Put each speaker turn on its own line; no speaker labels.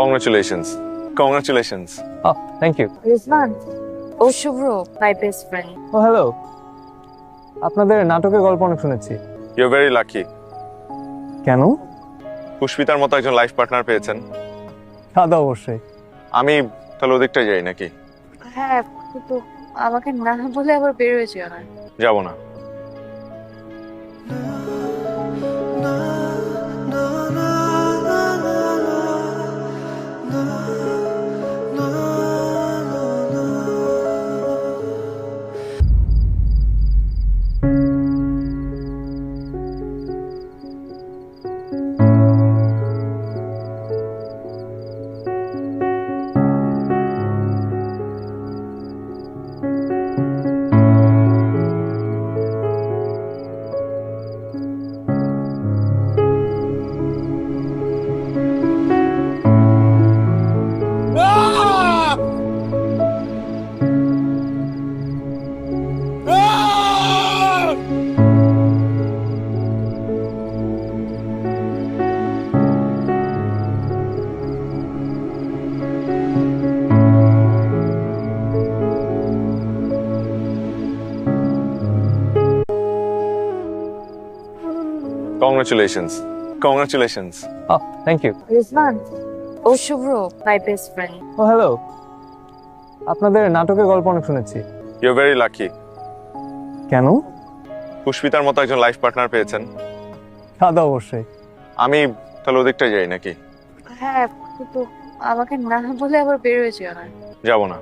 Congratulations. Congratulations.
Oh, thank you.
Rizwan, ও Shubhro, my best friend.
Oh hello, আপনাদের নাটকের গল্প অনেক শুনেছি।
You're very lucky.
কেন?
পুষ্পিতার মতো একজন লাইফ পার্টনার পেয়েছেন।
দাদা অবশ্যই।
আমি তাহলে ওদিকটা যাই নাকি?
হ্যাঁ, কিন্তু আমাকে না বলে আবার বের হয়ে যেও না।
যাবো না। Congratulations. Congratulations.
Oh, thank you.
Rizwan, ও Shubhro, my best friend.
Oh hello, আপনাদের নাটকের গল্প অনেক শুনেছি।
You're very lucky.
কেন?
পুষ্পিতার মতো একজন লাইফ পার্টনার পেয়েছেন।
দাদা অবশ্যই।
আমি তাহলে ওদিকটা যাই নাকি?
হ্যাঁ, কিন্তু আমাকে না বলে আবার বের হয়ে যেও না।
যাবো না।